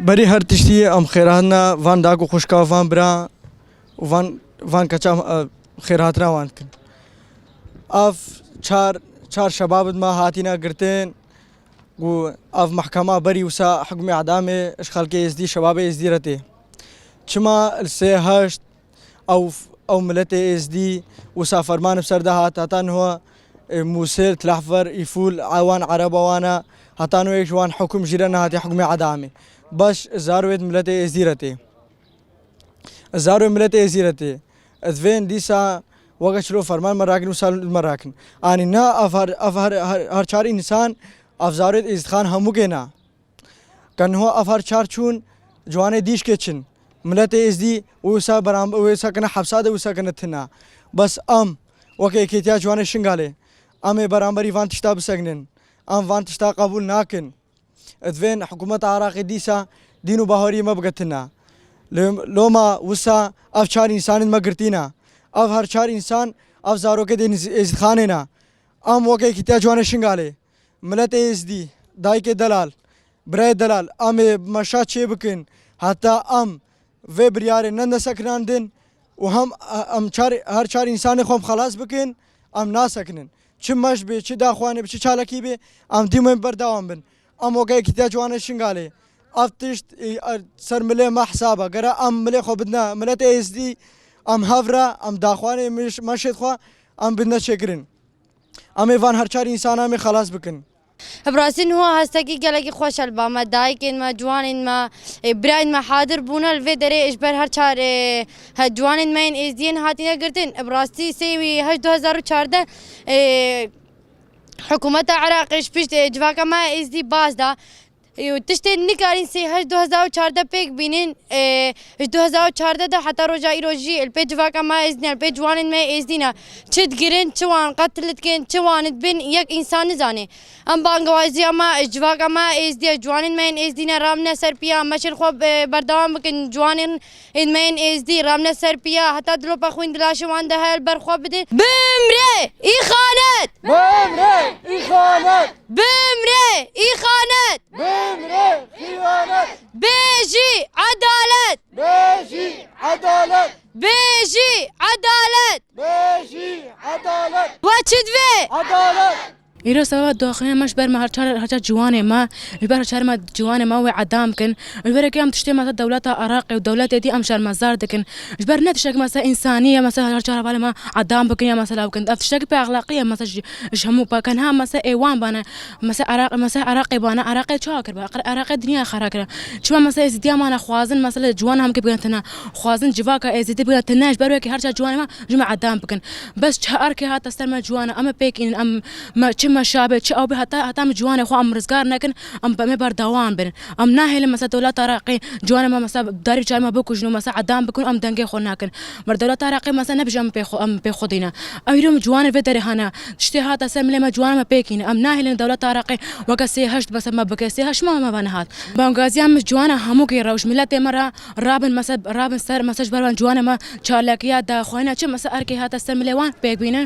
بری هر تشتی ام خیراتنا وان داغو خوشکا وان برا وان کچا خیرات را وان کن اف چار شباب ما هاتینا گرتين و اف محكمة بري وسا حكم اعدام اشخال كي ازدي شباب ازدي رتي چما السي هشت او ملتي ازدي وسا فرمان بسرده هاتان هو موسير تلحفر يفول عوان عرب وانا هاتانو ايش وان حكم جيران هاتي حكم اعدامي باش زارويت ملتي ازدي رتي زارو ملتي ازدي رتي اذفين ديسا وقت فرمان مراكن وسال مراكن اني نا افهر هر چار انسان افزارت ازخان همو گنا کن هو افهر چار چون جوانه دیش کچن ملت ازدی وسا برام وسا کنا حبساده وسا کنا تنا بس وكي كيتيا جوانه شنگاله برامبري وان تشتا بسگنن وان تشتا قبول ناكن ادفين حكومه عراق ديسا دينو باهوري ما بقتنا لوما وسا اف چار انسان ما گرتينا اف هر چار انسان اف زارو کے دین ازخاننا وكي كيتيا جوانه شنگاله ملت ازدي داي کے دلال برای دلال مشا چه بکن حتی و بریار نند سکنان دن و هم هر چار انسان خوام خلاص بکن نا سکنن چه مش به چه داخوانه به چه چالکی به دیمون بردوام بن وکای کتیا جوانه شنگاله افتشت سر مله ما حسابه گرا مله خو بدنا ملت ازدي هفرا داخوانه مشید خو بدنا شکرن وان هر چار انسان خلاص بکن براسين هو هستكي قالك خوش الباما دايكن ما جوانين ما براين ما حاضر بونا الفيدري اجبر هر چار جوانين ما ان ازدين هاتينا قرتين براستي سيوي 2014 حكومة العراق ايش بيش جواكا ما ازدي باز دا تشتي نكارين سي 2014 بيك بينين 2014 ده حتى رجاي روجي البيج واكا ما ازدنا البيج وان ما ازدنا تشد جرين تشوان قتلت كين تشوان بين يك انسان زاني بانغوازي اما جواكا ما ازدي جوانين ما ازدنا رامنا سربيا ماشي خو بردوام بكن جوانين ان ما ازدي رامنا سربيا حتى دلو بخوين دلاشوان ده البرخو بدين بمري اي خانت بمري اي خانت بمري اي خانت بمري خيانت بيجي عدالة بيجي عدالة بيجي عدالة بيجي عدالة واتشدفي عدالة إيرو سبب داخلنا مش بر ما هرچار جوانه ما البر هرچار ما جوانه ما وعدام كن البر كي تشتي ما دولة العراق ودولة دي شر مزار دكن البر نتشك مثلا إنسانية مثلا هرچار بالي ما عدام بكن يا مثلا كن أفتشك بأخلاقية مثلا جمو بكن ها مثلا إيوان بنا مثلا عراقي بنا عراقي شاكر بقى عراقي دنيا خراكر شو مثلا إزدي ما أنا خوازن مثلا جوان هم كي بقتنا خوازن جواكا إزدي بقتنا البر كي هرچار جوانه ما جمع عدام بكن بس شهر كي هات استلم جوانه أما بيكين ما شابه چه او به حتی جوان خو رزگار نکن به بردوام بن ناهل مثلا دولت عراقی جوان ما مثلا داری چای ما بکوجنو مثلا عدام بکن دنگه خو نکن مر دولت عراقی مثلا نبجم به خودینا ایرم جوان و در هنا تشتی هات اسمل ما جوان ما بکین ناهل دولت عراقی وکسی هشت بس ما بکسی هش ما بنهات بانگازیام جوان همو کی روش ملت مرا رابن مثلا رابن سر مثلا بران جوان ما چالکیا دا خوینا چه مثلا ارکی هات اسمل وان بکینن